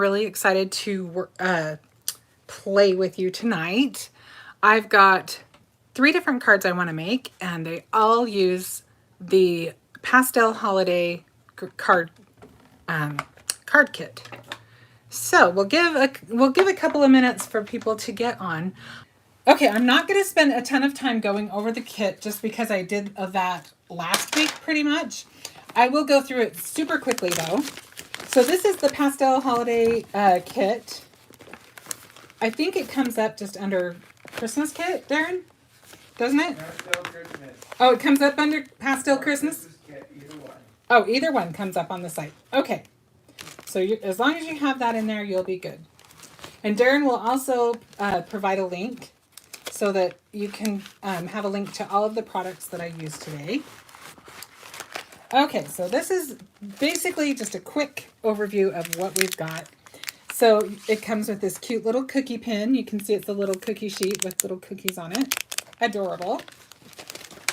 really excited to play with you tonight. I've got 3 different cards I want to make, and they all use the Pastel Holiday card kit. So we'll give a couple of minutes for people to get on. Okay, I'm not going to spend a ton of time going over the kit just because I did that last week pretty much. I will go through it super quickly though. So this is the Pastel Holiday kit. I think it comes up just under Christmas kit, Darren? Doesn't it? Pastel Christmas. Oh, it comes up under Pastel Christmas? Kit, either one. Oh, either one comes up on the site. Okay. So as long as you have that in there, you'll be good. And Darren will also provide a link so that you can have a link to all of the products that I used today. Okay, so this is basically just a quick overview of what we've got. So it comes with this cute little cookie pin. You can see it's a little cookie sheet with little cookies on it. Adorable.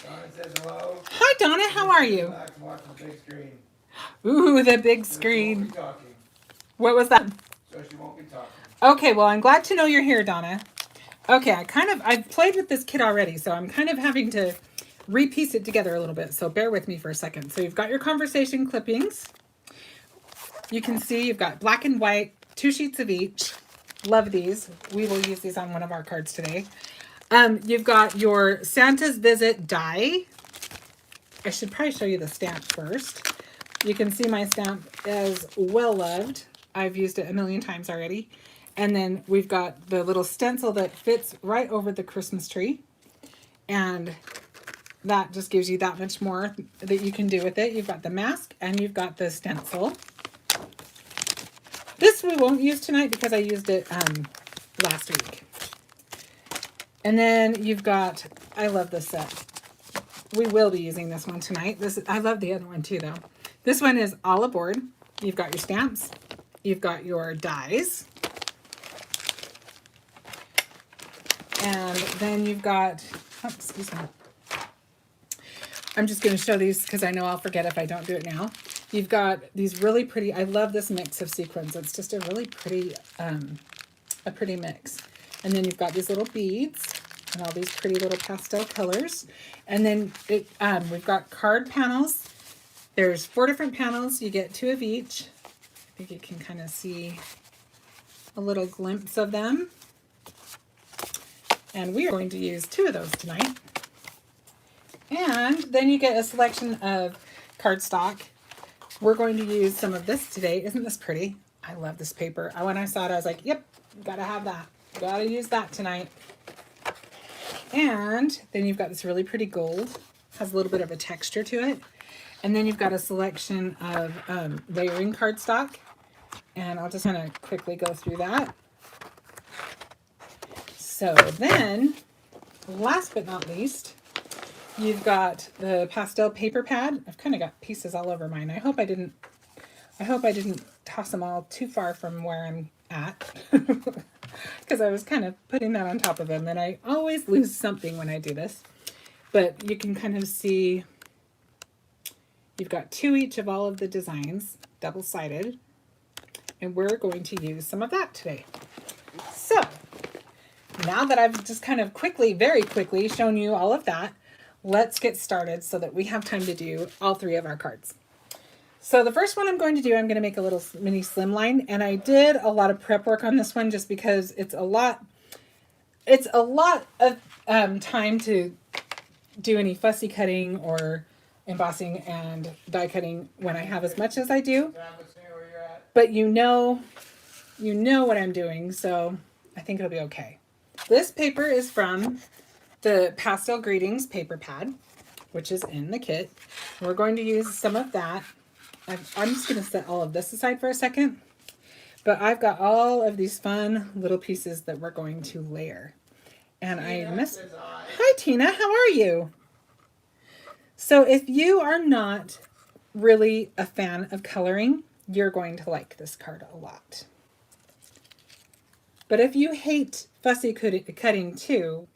Donna says hello. Hi, Donna. How are you? Watch the big screen. Ooh, the big So screen. she won't be talking. What was that? So she won't be talking. Okay, well, I'm glad to know you're here, Donna. Okay, I've played with this kit already, so I'm kind of having to repiece it together a little bit. So bear with me for a second. So you've got your conversation clippings. You can see you've got black and white, 2 sheets of each. Love these. We will use these on one of our cards today. You've got your Santa's Visit die. I should probably show you the stamp first. You can see my stamp is well loved. I've used it a million times already. And then we've got the little stencil that fits right over the Christmas tree. And that just gives you that much more that you can do with it. You've got the mask and you've got the stencil. This we won't use tonight because I used it last week. And then you've got, I love this set. We will be using this one tonight. I love the other one too though. This one is all aboard. You've got your stamps. You've got your dies. And then you've got, oh, excuse me. I'm just going to show these because I know I'll forget if I don't do it now. You've got these really pretty, I love this mix of sequins. It's just a really pretty, a pretty mix. And then you've got these little beads and all these pretty little pastel colors. And then we've got card panels. There's 4 different panels. You get 2 of each. I think you can kind of see a little glimpse of them. And we are going to use 2 of those tonight. And then you get a selection of cardstock. We're going to use some of this today. Isn't this pretty? I love this paper. When I saw it, I was like, yep, gotta have that. Gotta use that tonight. And then you've got this really pretty gold. Has a little bit of a texture to it. And then you've got a selection of layering cardstock. And I'll just kind of quickly go through that. So then, last but not least, you've got the pastel paper pad. I've kind of got pieces all over mine. I hope I didn't toss them all too far from where I'm at. Because I was kind of putting that on top of them. And I always lose something when I do this. But you can kind of see you've got 2 each of all of the designs, double-sided. And we're going to use some of that today. So, now that I've just kind of very quickly shown you all of that, let's get started so that we have time to do all 3 of our cards. So the first one I'm going to do, I'm going to make a little mini slimline, and I did a lot of prep work on this one just because it's a lot of time to do any fussy cutting or embossing and die cutting when I have as much as I do. But you know what I'm doing, so I think it'll be okay. This paper is from the Pastel Greetings paper pad, which is in the kit. We're going to use some of that. I'm just going to set all of this aside for a second. But I've got all of these fun little pieces that we're going to layer. And Hi, Tina. How are you? So if you are not really a fan of coloring, you're going to like this card a lot. But if you hate fussy cutting too,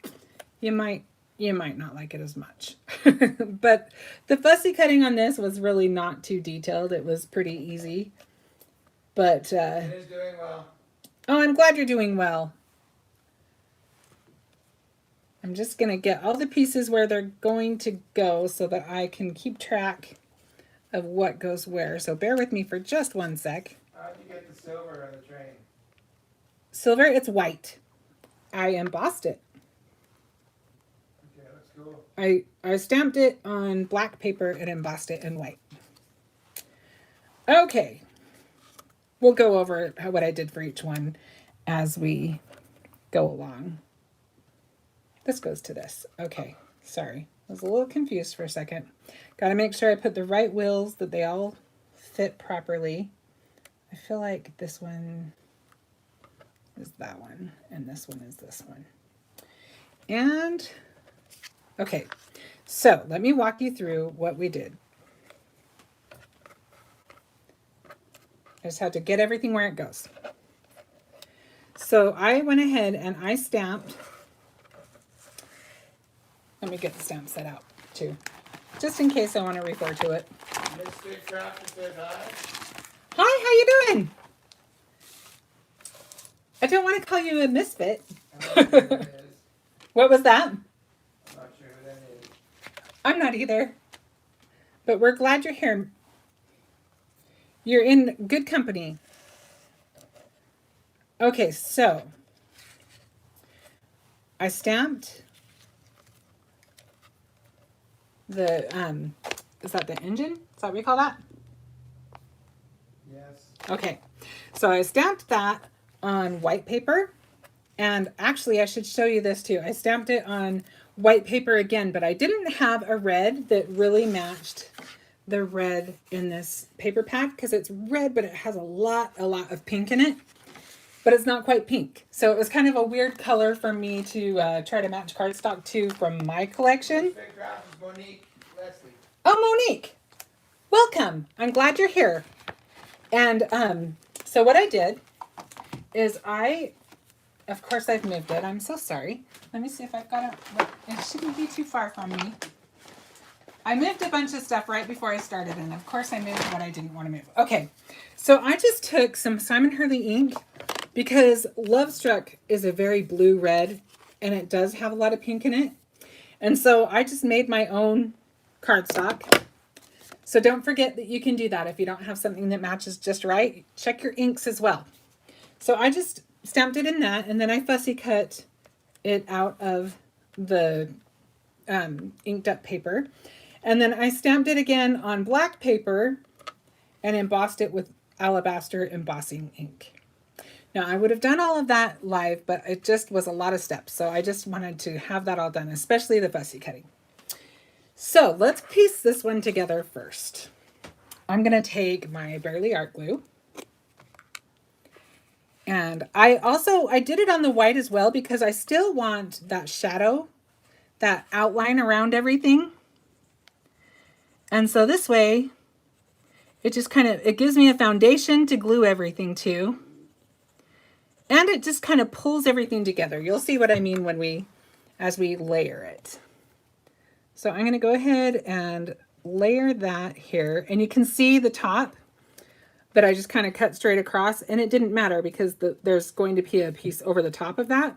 you might not like it as much. But the fussy cutting on this was really not too detailed. It was pretty easy. But, It is doing well. oh, I'm glad you're doing well. I'm just going to get all the pieces where they're going to go so that I can keep track of what goes where. So bear with me for just one sec. How'd you get the silver on the train? Silver, it's white. I embossed it. Okay, that's cool. I stamped it on black paper and embossed it in white. Okay. We'll go over what I did for each one as we go along. This goes to this. Okay. Sorry. I was a little confused for a second. Got to make sure I put the right wheels, that they all fit properly. I feel like this one is that one, and this one is this one. And, okay. So let me walk you through what we did. I just had to get everything where it goes. So I went ahead and I stamped. Let me get the stamp set out too, just in case I want to refer to it. Mr. Crafty says hi. Hi, how you doing? I don't want to call you a misfit. I'm not sure who it is. What was that? I'm not sure who that is. I'm not either. But we're glad you're here. You're in good company. Okay, so I stamped the, is that the engine? Is that what we call that? Yes. Okay, so I stamped that on white paper. And actually, I should show you this too. I stamped it on white paper again, but I didn't have a red that really matched the red in this paper pad because it's red, but it has a lot of pink in it. But it's not quite pink. So it was kind of a weird color for me to try to match cardstock to from my collection. Mr. Crafty's Monique Leslie. Oh, Monique, welcome. I'm glad you're here. And so what I did is of course I've moved it. I'm so sorry. Let me see if I've got it. It shouldn't be too far from me. I moved a bunch of stuff right before I started, and of course I moved what I didn't want to move. Okay, so I just took some Simon Hurley ink because Love Struck is a very blue-red, and it does have a lot of pink in it. And so I just made my own cardstock. So don't forget that you can do that if you don't have something that matches just right. Check your inks as well. So I just stamped it in that, and then I fussy cut it out of the inked up paper. And then I stamped it again on black paper and embossed it with alabaster embossing ink. Now I would have done all of that live, but it just was a lot of steps. So I just wanted to have that all done, especially the fussy cutting. So let's piece this one together first. I'm going to take my Barely Art Glue. And I did it on the white as well because I still want that shadow, that outline around everything. And so this way, it just it gives me a foundation to glue everything to. And it just kind of pulls everything together. You'll see what I mean as we layer it. So I'm going to go ahead and layer that here. And you can see the top that I just kind of cut straight across, and it didn't matter because there's going to be a piece over the top of that.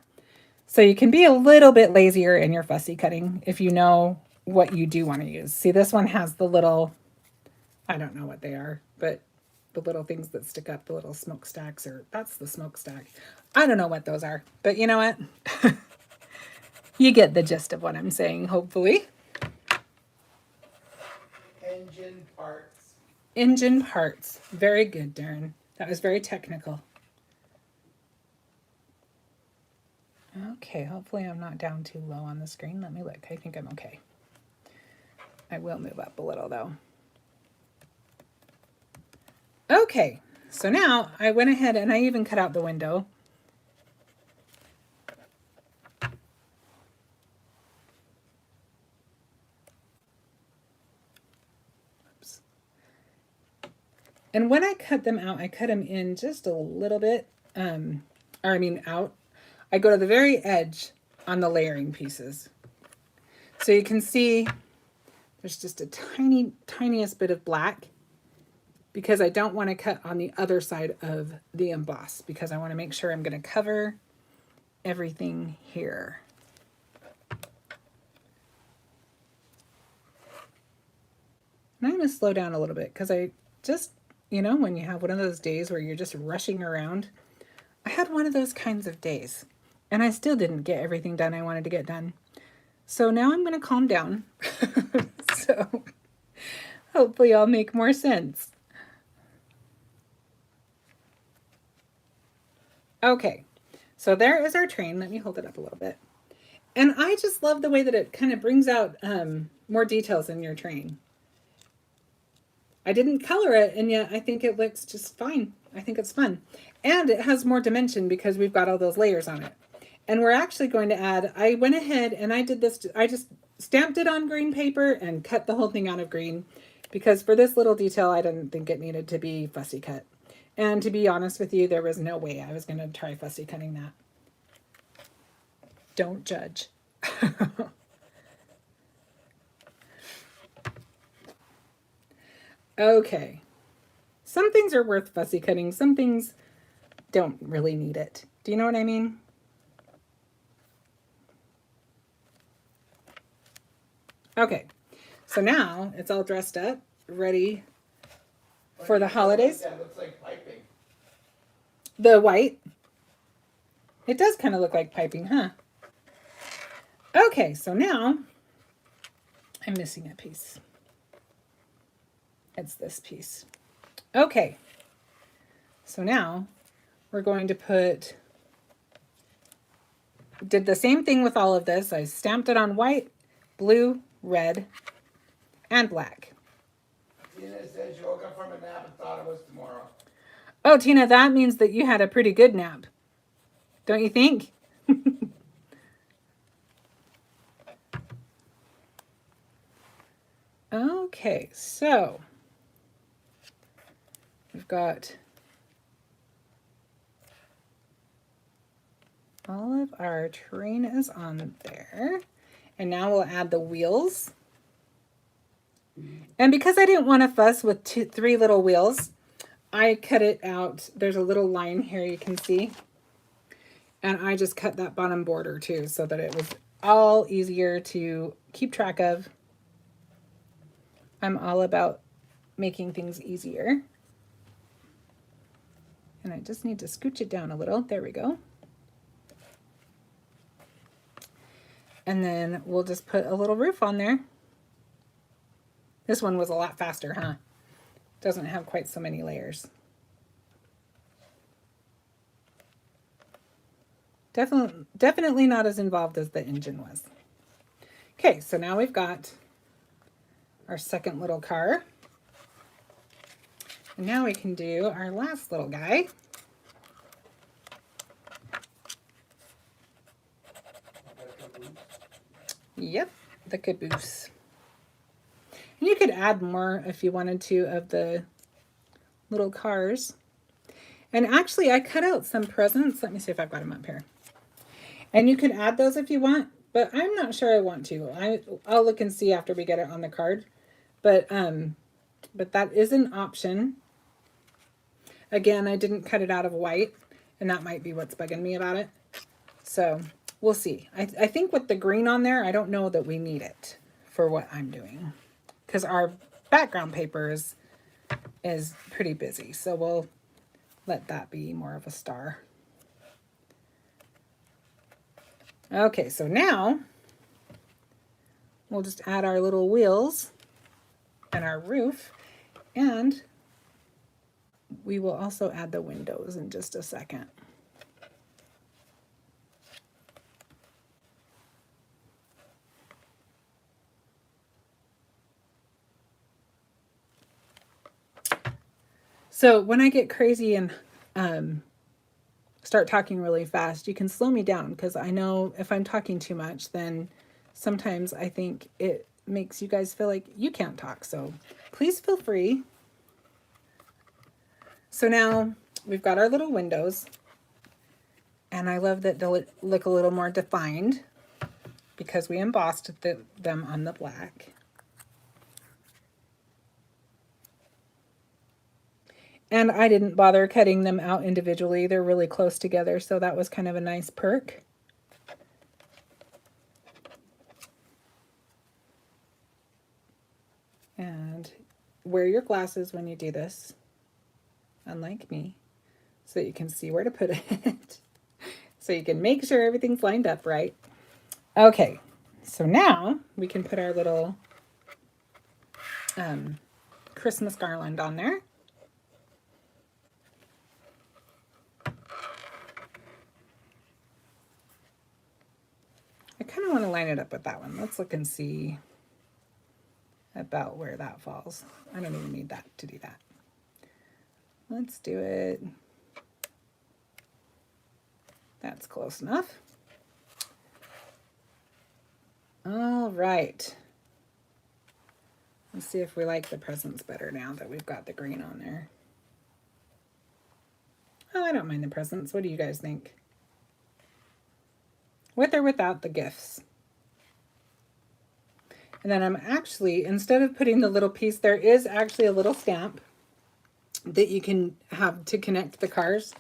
So you can be a little bit lazier in your fussy cutting if you know what you do want to use. See, this one has the little, I don't know what they are, but the little things that stick up, the little smokestacks, or that's the smokestack. I don't know what those are, but you know what? You get the gist of what I'm saying, hopefully. Engine parts. Engine parts. Very good, Darren. That was very technical. Okay, hopefully I'm not down too low on the screen. Let me look. I think I'm okay. I will move up a little though. Okay, so now I went ahead and I even cut out the window. Oops. And when I cut them out, I cut them in just a little bit, out. I go to the very edge on the layering pieces. So you can see there's just a tiniest bit of black. because I don't want to cut on the other side of the emboss because I want to make sure I'm going to cover everything here. And I'm going to slow down a little bit because I just, you know, when you have one of those days where you're just rushing around, I had one of those kinds of days and I still didn't get everything done I wanted to get done. So now I'm going to calm down. So hopefully I'll make more sense. Okay, so there is our train. Let me hold it up a little bit. And I just love the way that it kind of brings out more details in your train. I didn't color it, and yet I think it looks just fine. I think it's fun. And it has more dimension because we've got all those layers on it. And we're actually going to add, I went ahead and I did this, I just stamped it on green paper and cut the whole thing out of green because for this little detail, I didn't think it needed to be fussy cut. And to be honest with you, there was no way I was going to try fussy cutting that. Don't judge. Okay. Some things are worth fussy cutting. Some things don't really need it. Do you know what I mean? Okay. So now it's all dressed up, ready for the holidays. That looks like piping. The white. It does kind of look like piping, huh? Okay, so now I'm missing a piece. It's this piece. Okay, so now we're going to did the same thing with all of this. I stamped it on white, blue, red, and black. Tina says you woke up from a nap and thought it was tomorrow. Oh, Tina, that means that you had a pretty good nap. Don't you think? Okay, so we've got all of our train is on there. And now we'll add the wheels. And because I didn't want to fuss with three little wheels, I cut it out. There's a little line here you can see. And I just cut that bottom border too so that it was all easier to keep track of. I'm all about making things easier. And I just need to scooch it down a little. There we go. And then we'll just put a little roof on there. This one was a lot faster, huh? Doesn't have quite so many layers. Definitely not as involved as the engine was. Okay, so now we've got our second little car. And now we can do our last little guy. Yep, the caboose. And you could add more if you wanted to of the little cars. And actually, I cut out some presents. Let me see if I've got them up here. And you can add those if you want, but I'm not sure I want to. I'll look and see after we get it on the card. But that is an option. Again, I didn't cut it out of white, and that might be what's bugging me about it. So we'll see. I think with the green on there, I don't know that we need it for what I'm doing because our background paper is pretty busy. So we'll let that be more of a star. Okay, so now we'll just add our little wheels and our roof, and we will also add the windows in just a second. So when I get crazy and start talking really fast, you can slow me down because I know if I'm talking too much, then sometimes I think it makes you guys feel like you can't talk. So please feel free. So now we've got our little windows, and I love that they'll look a little more defined because we embossed them on the black. And I didn't bother cutting them out individually. They're really close together, so that was kind of a nice perk. And wear your glasses when you do this, unlike me, so that you can see where to put it. So you can make sure everything's lined up right. Okay, so now we can put our little Christmas garland on there. I kind of want to line it up with that one. Let's look and see about where that falls. I don't even need that to do that. Let's do it. That's close enough. All right. Let's see if we like the presents better now that we've got the green on there. Oh, I don't mind the presents. What do you guys think? With or without the gifts? And then I'm actually, instead of putting the little piece, there is actually a little stamp that you can have to connect the cars,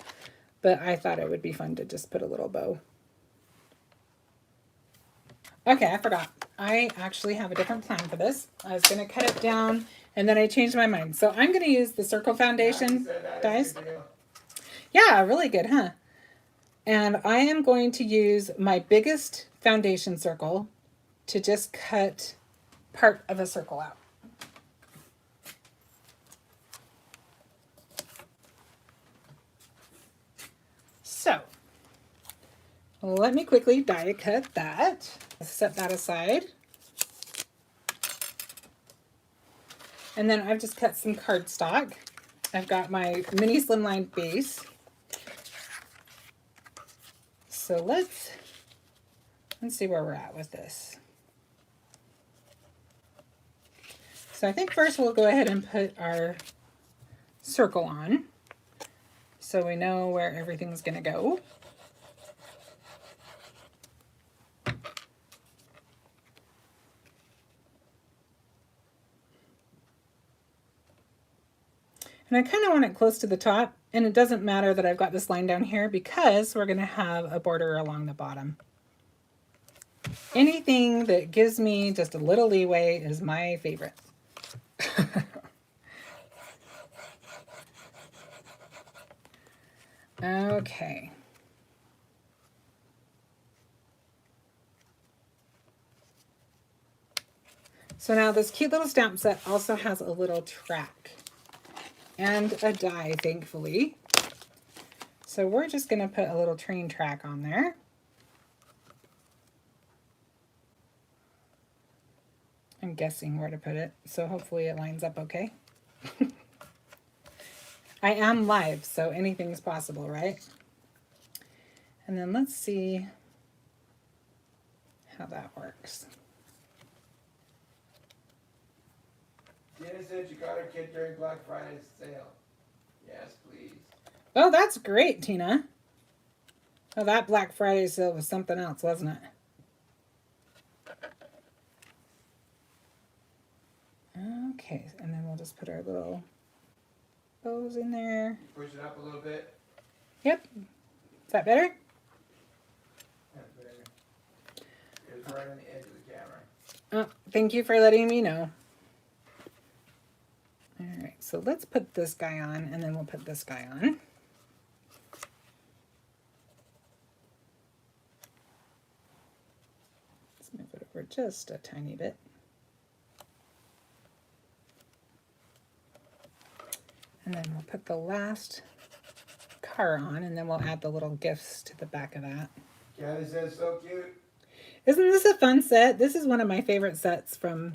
but I thought it would be fun to just put a little bow. Okay, I forgot. I actually have a different plan for this. I was going to cut it down, and then I changed my mind. So I'm going to use the Circle Foundation dies. Yeah, really good, huh? And I am going to use my biggest foundation circle to just cut part of a circle out. So let me quickly die cut that. Set that aside. And then I've just cut some cardstock. I've got my mini slimline base. So let's see where we're at with this. So I think first we'll go ahead and put our circle on so we know where everything's going to go. And I kind of want it close to the top, and it doesn't matter that I've got this line down here because we're going to have a border along the bottom. Anything that gives me just a little leeway is my favorite. Okay. So now this cute little stamp set also has a little track and a die, thankfully. So we're just going to put a little train track on there. I'm guessing where to put it, so hopefully it lines up okay. I am live, so anything's possible, right? And then let's see how that works. Tina said you got her kid during Black Friday sale. Yes, please. Oh, that's great, Tina. Oh, that Black Friday sale was something else, wasn't it? Okay, and then we'll just put our little bows in there. Push it up a little bit. Yep. Is that better? That's better. It was right on the edge of the camera. Oh, thank you for letting me know. All right, so let's put this guy on, and then we'll put this guy on. Let's move it over just a tiny bit. And then we'll put the last car on, and then we'll add the little gifts to the back of that. Kathy says so cute. Isn't this a fun set? This is one of my favorite sets from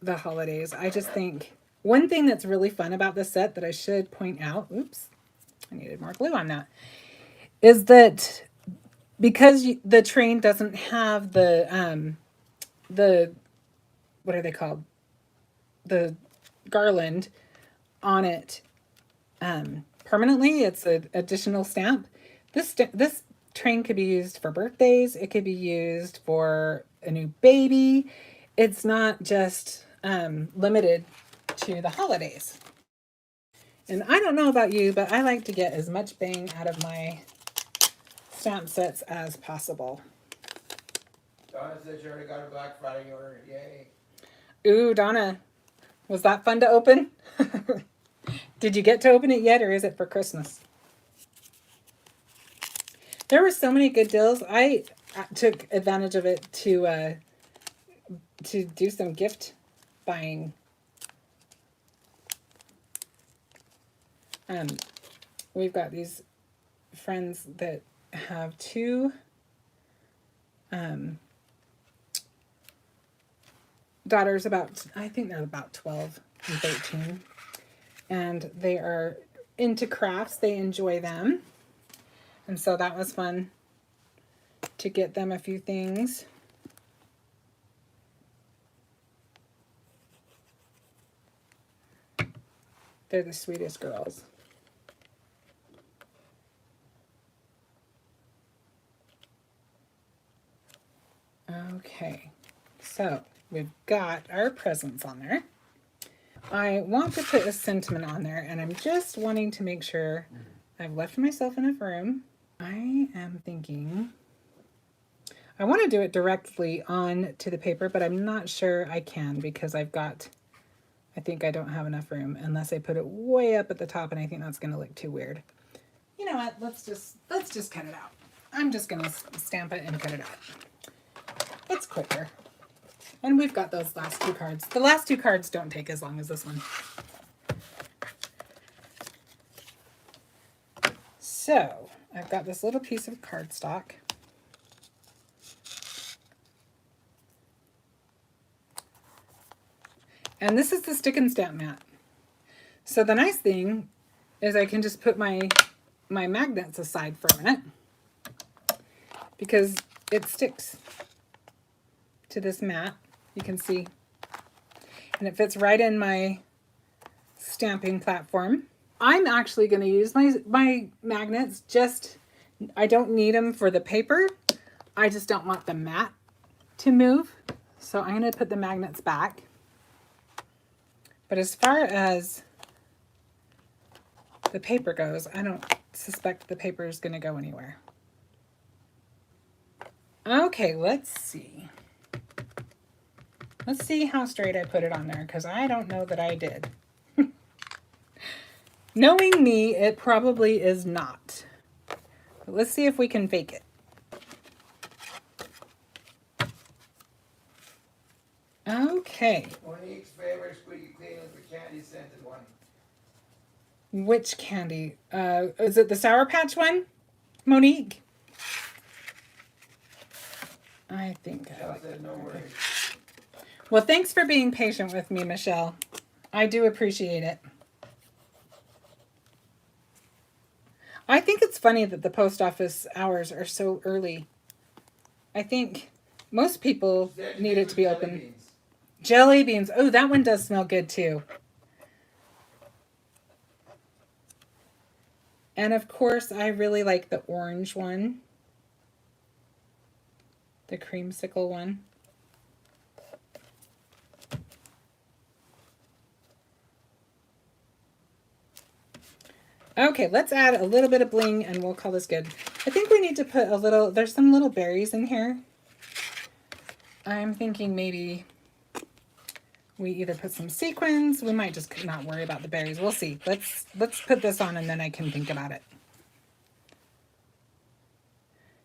the holidays. I just think one thing that's really fun about this set that I should point out, oops, I needed more glue on that, is that because the train doesn't have the what are they called? The garland on it permanently. It's an additional stamp. This train could be used for birthdays. It could be used for a new baby. It's not just limited to the holidays. And I don't know about you, but I like to get as much bang out of my stamp sets as possible. Donna said she already got her Black Friday order. Yay. Ooh, Donna, was that fun to open? Did you get to open it yet, or is it for Christmas? There were so many good deals. I took advantage of it to do some gift buying. We've got these friends that have two daughters I think they're about 12 and 13. And they are into crafts. They enjoy them. And so that was fun to get them a few things. They're the sweetest girls. Okay, so we've got our presents on there. I want to put a sentiment on there, and I'm just wanting to make sure I've left myself enough room. I am thinking I want to do it directly on to the paper, but I'm not sure I can because I think I don't have enough room unless I put it way up at the top, and I think that's going to look too weird. You know what? Let's just cut it out. I'm just going to stamp it and cut it out. It's quicker. And we've got those last two cards. The last two cards don't take as long as this one. So, I've got this little piece of cardstock. And this is the stick and stamp mat. So the nice thing is I can just put my magnets aside for a minute because it sticks to this mat. You can see, and it fits right in my stamping platform. I'm actually going to use my magnets I don't need them for the paper. I just don't want the mat to move. So I'm going to put the magnets back. But as far as the paper goes, I don't suspect the paper is going to go anywhere. Okay, let's see. Let's see how straight I put it on there, because I don't know that I did. Knowing me, it probably is not. But let's see if we can fake it. Okay. Monique's favorite squeaky clean is the candy scented one. Which candy? Is it the Sour Patch one? Monique? I think I like it. No worries. Well, thanks for being patient with me, Michelle. I do appreciate it. I think it's funny that the post office hours are so early. I think most people need it to be open. Jelly beans. Oh, that one does smell good too. And of course, I really like the orange one. The creamsicle one. Okay, let's add a little bit of bling and we'll call this good. I think we need to put a little, there's some little berries in here. I'm thinking maybe we either put some sequins. We might just not worry about the berries. We'll see. Let's put this on and then I can think about it.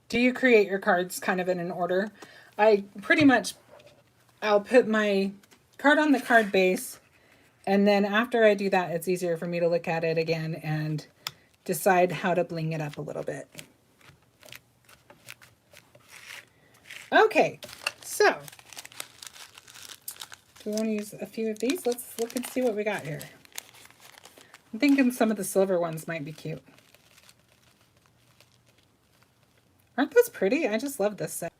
Do you create your cards kind of in an order? I'll put my card on the card base, and then after I do that, it's easier for me to look at it again and decide how to bling it up a little bit. Okay, so do we want to use a few of these? Let's look and see what we got here. I'm thinking some of the silver ones might be cute. Aren't those pretty? I just love this set.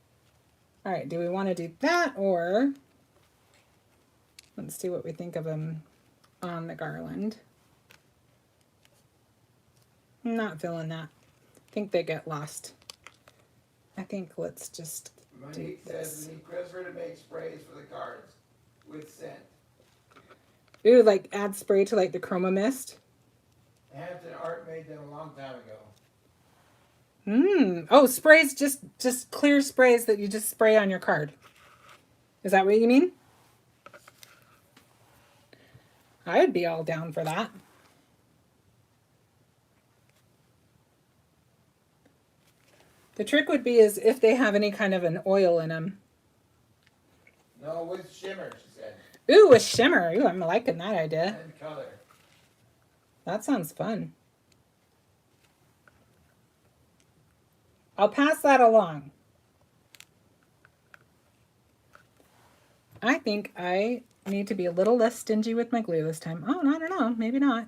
All right, do we want to do that, or let's see what we think of them on the garland. I'm not feeling that. I think they get lost. I think let's just Monique says we need Christopher to make sprays for the cards with scent. Ooh, like add spray to like the chroma mist. Hampton Art made them a long time ago. Oh, sprays, just clear sprays that you just spray on your card. Is that what you mean? I would be all down for that. The trick would be is if they have any kind of an oil in them. No, with shimmer, she said. Ooh, a shimmer. Ooh, I'm liking that idea. And color. That sounds fun. I'll pass that along. I think I need to be a little less stingy with my glue this time. Oh, I don't know. Maybe not.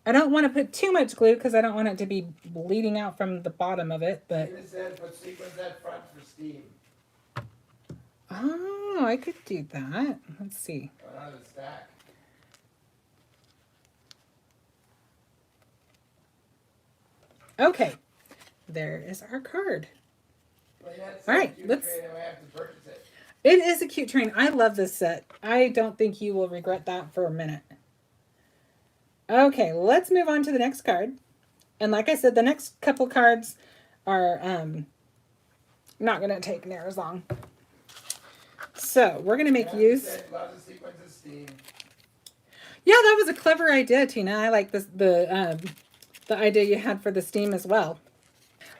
I don't want to put too much glue because I don't want it to be bleeding out from the bottom of it, but... Even said put sequins at front for steam. Oh, I could do that. Let's see. Out of the stack. Okay. There is our card. Well, All right, let's... I have to purchase it. It is a cute train. I love this set. I don't think you will regret that for a minute. Okay, let's move on to the next card. And like I said, the next couple cards are not going to take near as long. So we're going to make use... Lots of sequins of steam. Yeah, that was a clever idea, Tina. I like this, the idea you had for the steam as well.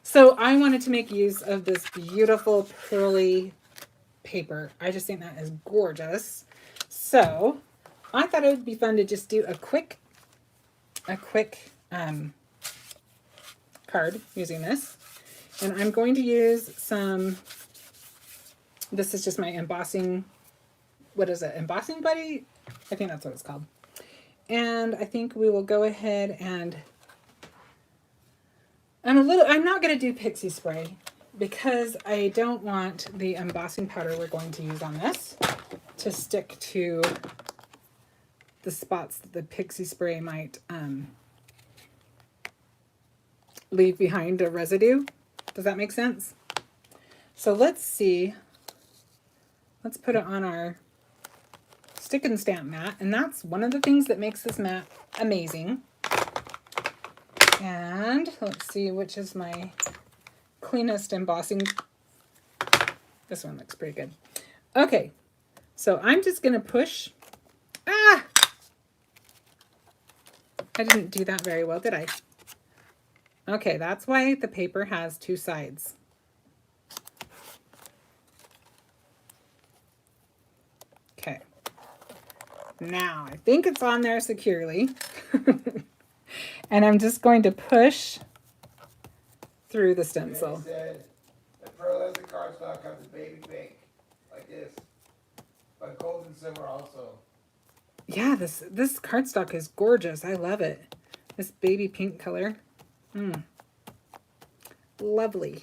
So I wanted to make use of this beautiful Hurley paper. I just think that is gorgeous. So I thought it would be fun to just do a quick card using this. And I'm going to use some, this is just my embossing, what is it, Embossing Buddy? I think that's what it's called. And I think we will go ahead and, I'm not going to do pixie spray because I don't want the embossing powder we're going to use on this to stick to the spots that the pixie spray might leave behind a residue. Does that make sense? So let's see. Let's put it on our stick and stamp mat. And that's one of the things that makes this mat amazing. And let's see which is my cleanest embossing. This one looks pretty good. Okay, so I'm just going to push. Ah! I didn't do that very well, did I? Okay, that's why the paper has two sides. Okay. Now, I think it's on there securely. And I'm just going to push through the stencil. Said, the pearl as the cardstock comes in baby pink, like this, but gold and silver also. Yeah, this cardstock is gorgeous. I love it. This baby pink color. Lovely.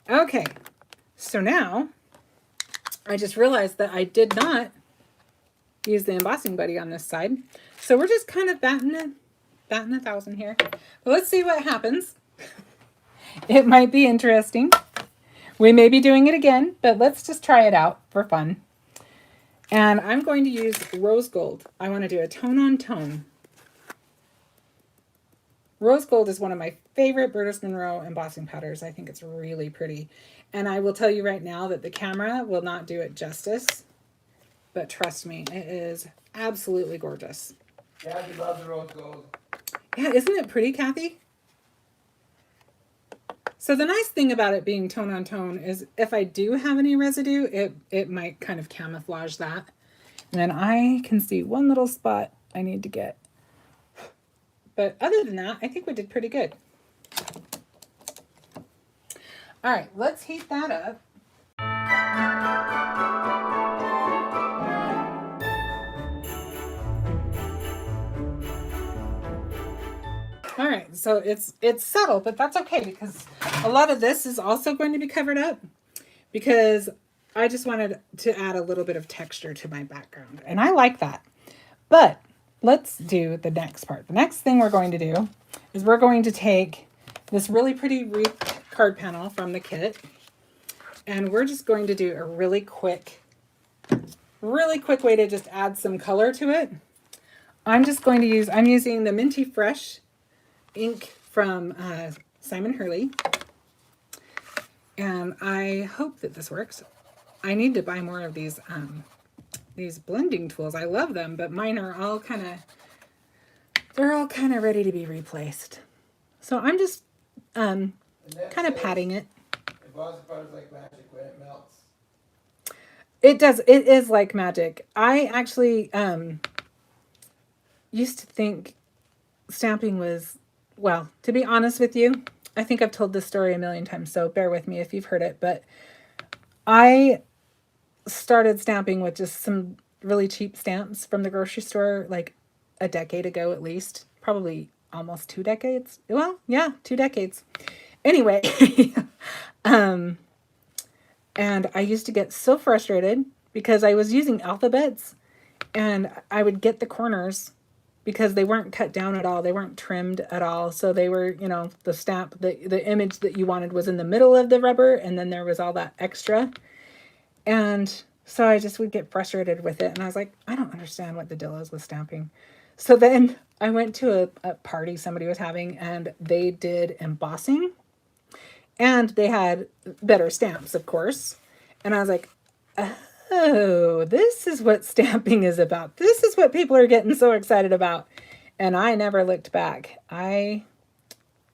Okay, so now I just realized that I did not use the embossing buddy on this side. So we're just kind of batting a thousand here. But let's see what happens. It might be interesting. We may be doing it again, but let's just try it out for fun. And I'm going to use rose gold. I want to do a tone on tone. Rose gold is one of my favorite Brutus Monroe embossing powders. I think it's really pretty. And I will tell you right now that the camera will not do it justice. But trust me, it is absolutely gorgeous. Kathy loves the rose gold. Yeah, isn't it pretty, Kathy? So the nice thing about it being tone on tone is if I do have any residue, it might kind of camouflage that. And then I can see one little spot I need to get. But other than that, I think we did pretty good. All right, let's heat that up. All right, so it's subtle, but that's okay because a lot of this is also going to be covered up because I just wanted to add a little bit of texture to my background, and I like that. But let's do the next part. The next thing we're going to do is we're going to take this really pretty wreath card panel from the kit, and we're just going to do a really quick really quick way to just add some color to it. I'm using the Minty Fresh ink from Simon Hurley. And I hope that this works. I need to buy more of these blending tools. I love them, but mine are all they're all kind of ready to be replaced. So I'm just kind of patting it. Embossing powder is like magic when it melts. It does. It is like magic. I actually used to think stamping was, well, to be honest with you, I think I've told this story a million times, so bear with me if you've heard it, but I started stamping with just some really cheap stamps from the grocery store like a decade ago at least, probably almost 2 decades. Well, yeah, 2 decades. Anyway, and I used to get so frustrated because I was using alphabets and I would get the corners because they weren't cut down at all. They weren't trimmed at all. So they were, you know, the stamp, the image that you wanted was in the middle of the rubber, and then there was all that extra. And so I just would get frustrated with it. And I was like, I don't understand what the deal is with stamping. So then I went to a party somebody was having, and they did embossing. And they had better stamps, of course. And I was like, oh, this is what stamping is about. This is what people are getting so excited about. And I never looked back. I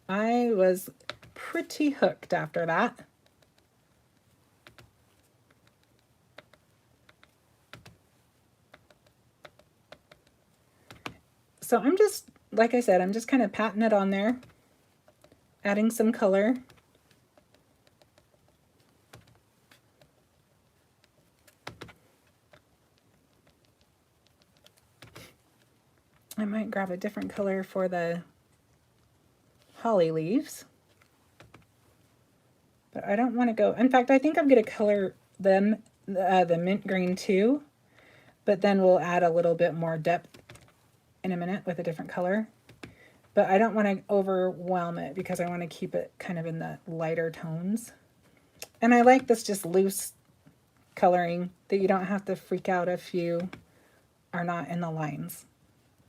was pretty hooked after that. So I'm just, like I said, I'm just kind of patting it on there, adding some color. I might grab a different color for the holly leaves. But I don't want to go, in fact, I think I'm going to color them, the mint green too, but then we'll add a little bit more depth in a minute with a different color. But I don't want to overwhelm it because I want to keep it kind of in the lighter tones. And I like this just loose coloring that you don't have to freak out if you are not in the lines.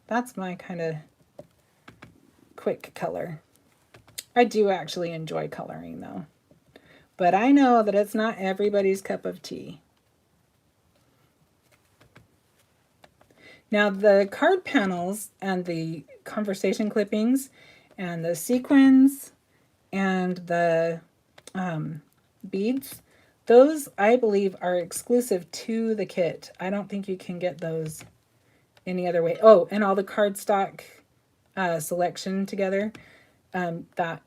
That's my kind of quick color. I do actually enjoy coloring though, but I know that it's not everybody's cup of tea. Now the card panels and the conversation clippings and the sequins and the beads, those I believe are exclusive to the kit. I don't think you can get those any other way. Oh, and all the cardstock selection together, that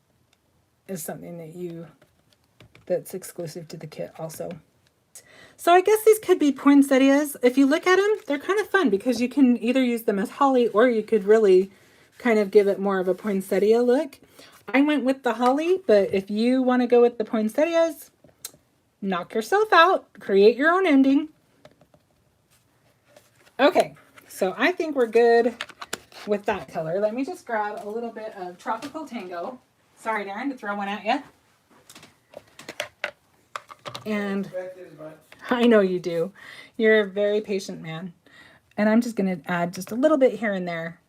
is something that's exclusive to the kit also. So I guess these could be poinsettias. If you look at them, they're kind of fun because you can either use them as holly or you could really kind of give it more of a poinsettia look. I went with the holly, but if you want to go with the poinsettias, knock yourself out, create your own ending. Okay, so I think we're good with that color. Let me just grab a little bit of Tropical Tango. Sorry, Darren, to throw one at you. And I know you do. You're a very patient man. And I'm just going to add just a little bit here and there,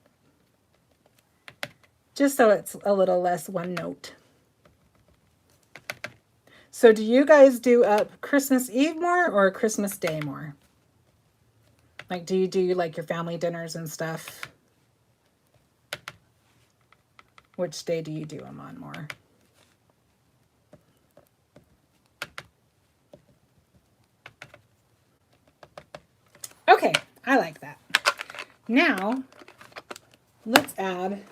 just so it's a little less one note. So do you guys do up Christmas Eve more or Christmas Day more? Like, do you do like your family dinners and stuff? Which day do you do them on more? Okay, I like that. Now, let's add,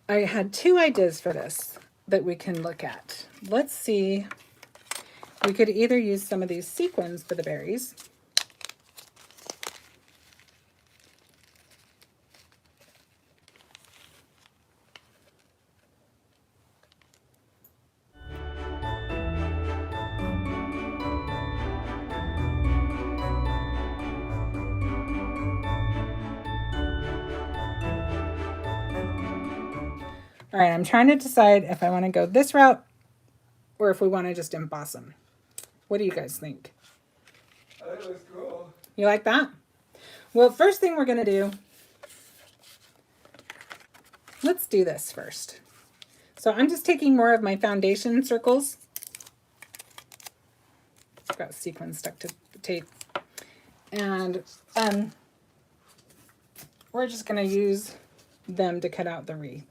I had 2 ideas for this that we can look at. Let's see, we could either use some of these sequins for the berries. All right, I'm trying to decide if I want to go this route or if we want to just emboss them. What do you guys think? I think it looks cool. You like that? Well, first thing we're going to do, let's do this first. So I'm just taking more of my foundation circles. I've got sequins stuck to the tape. And we're just going to use them to cut out the wreath.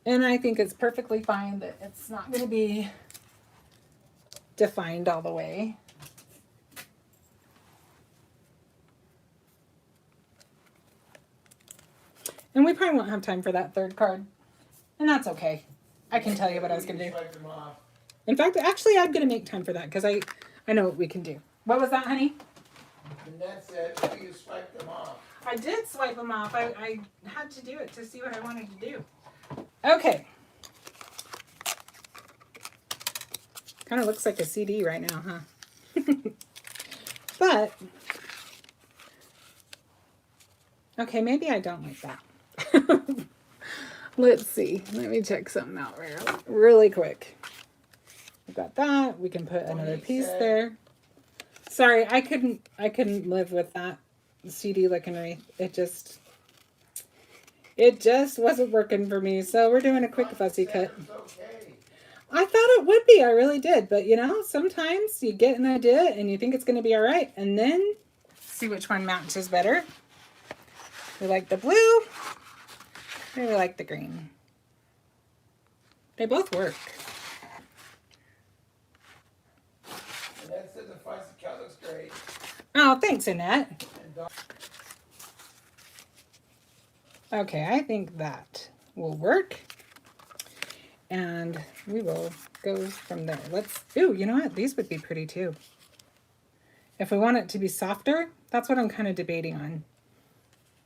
And I think it's perfectly fine that it's not going to be defined all the way. And we probably won't have time for that third card. And that's okay. I can tell you what I was going to do. In fact, actually, I'm going to make time for that because I know what we can do. What was that, honey? And that's it. You swipe them off. I did swipe them off. I had to do it to see what I wanted to do. Okay. Kind of looks like a CD right now, huh? But, okay, maybe I don't like that. Let's see. Let me check something out really quick. We've got that. We can put another piece there. Sorry, I couldn't live with that CD looking wreath. It just wasn't working for me. So we're doing a quick fussy cut. I thought it would be. I really did. But, you know, sometimes you get an idea and you think it's going to be all right. And then see which one matches better. We like the blue. We like the green. They both work. Annette said the fussy cut looks great. Oh, thanks, Annette. Okay, I think that will work. And we will go from there. Ooh, you know what? These would be pretty too. If we want it to be softer, that's what I'm kind of debating on.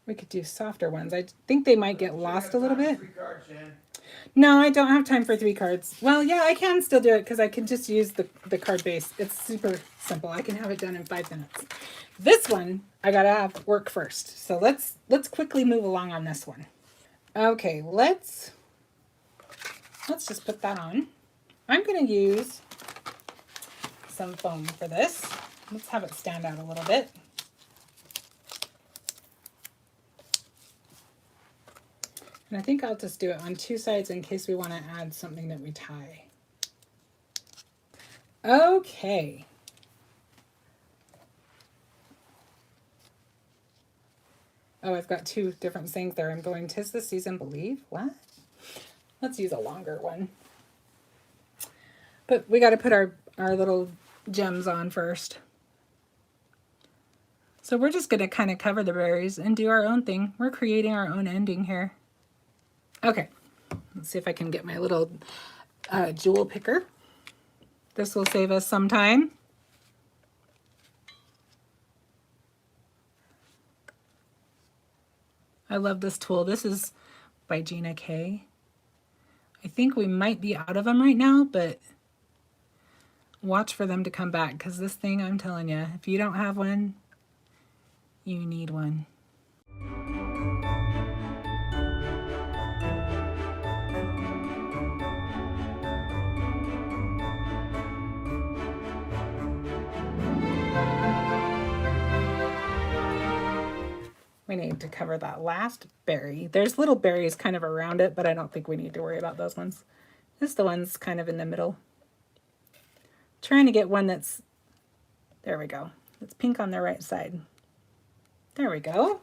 We could do softer ones. I think they might get lost a little bit. No, I don't have time for 3 cards. Well, yeah, I can still do it because I can just use the card base. It's super simple. I can have it done in 5 minutes. This one, I gotta have work first. So let's quickly move along on this one. Okay, let's just put that on. I'm going to use some foam for this. Let's have it stand out a little bit. And I think I'll just do it on 2 sides in case we want to add something that we tie. Okay. Oh, I've got 2 different things there. I'm going, 'tis the season, believe. What? Let's use a longer one. But we got to put our little gems on first. So we're just going to kind of cover the berries and do our own thing. We're creating our own ending here. Okay. Let's see if I can get my little jewel picker. This will save us some time. I love this tool. This is by Gina K. I think we might be out of them right now, but watch for them to come back because this thing, I'm telling you, if you don't have one, you need one. We need to cover that last berry. There's little berries kind of around it, but I don't think we need to worry about those ones. Just the ones kind of in the middle. Trying to get one that's, there we go. It's pink on the right side. There we go.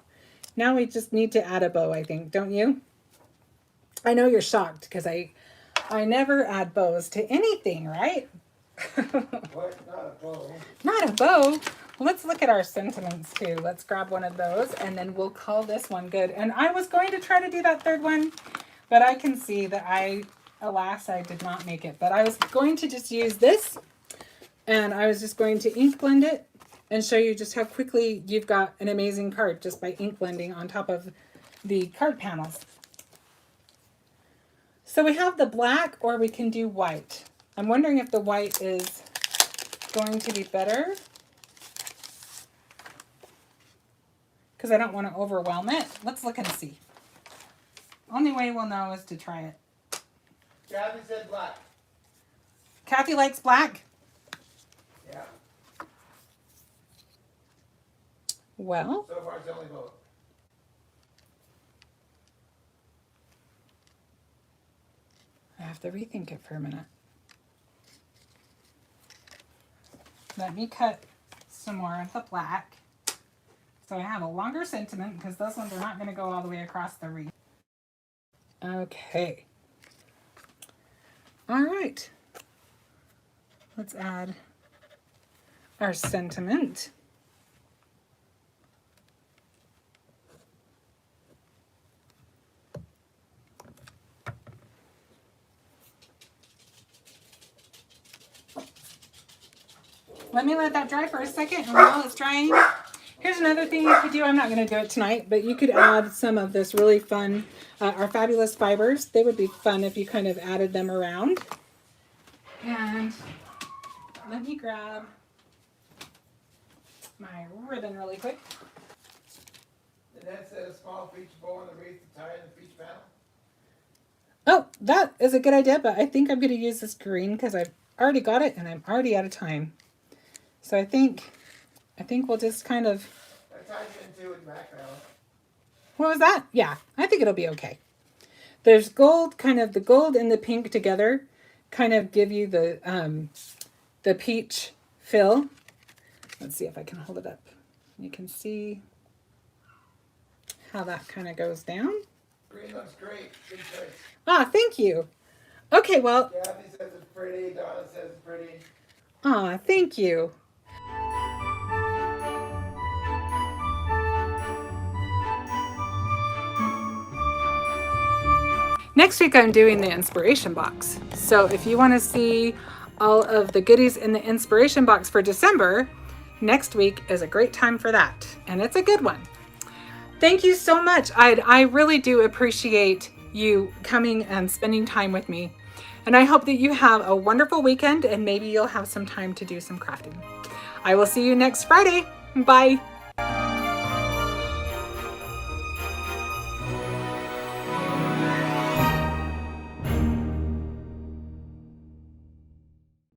Now we just need to add a bow, I think, don't you? I know you're shocked because I never add bows to anything, right? What? Not a bow. Not a bow. Let's look at our sentiments too. Let's grab one of those and then we'll call this one good. And I was going to try to do that third one, but I can see that alas, I did not make it. But I was going to just use this and I was just going to ink blend it and show you just how quickly you've got an amazing card just by ink blending on top of the card panels. So we have the black or we can do white. I'm wondering if the white is going to be better because I don't want to overwhelm it. Let's look and see. Only way we'll know is to try it. Kathy said black. Kathy likes black. Yeah. Well, So far, it's the only vote. I have to rethink it for a minute. Let me cut some more of the black. So I have a longer sentiment because those ones are not going to go all the way across the wreath. Okay. All right. Let's add our sentiment. Let me let that dry for a second, and while it's drying, here's another thing you could do. I'm not going to do it tonight, but you could add some of this really fun, our fabulous fibers. They would be fun if you kind of added them around. And let me grab my ribbon really quick. And that's a small peach bow on the wreath to tie in the peach panel. Oh, that is a good idea, but I think I'm going to use this green because I've already got it and I'm already out of time. So I think we'll just kind of... That ties into with back panel. What was that? Yeah, I think it'll be okay. There's gold, kind of the gold and the pink together kind of give you the peach fill. Let's see if I can hold it up. You can see how that kind of goes down. Green looks great. Good choice. Ah, thank you. Okay, well... Kathy says it's pretty. Donna says it's pretty. Ah, thank you. Next week I'm doing the inspiration box. So if you want to see all of the goodies in the inspiration box for December, next week is a great time for that. And it's a good one. Thank you so much. I really do appreciate you coming and spending time with me. And I hope that you have a wonderful weekend and maybe you'll have some time to do some crafting. I will see you next Friday. Bye.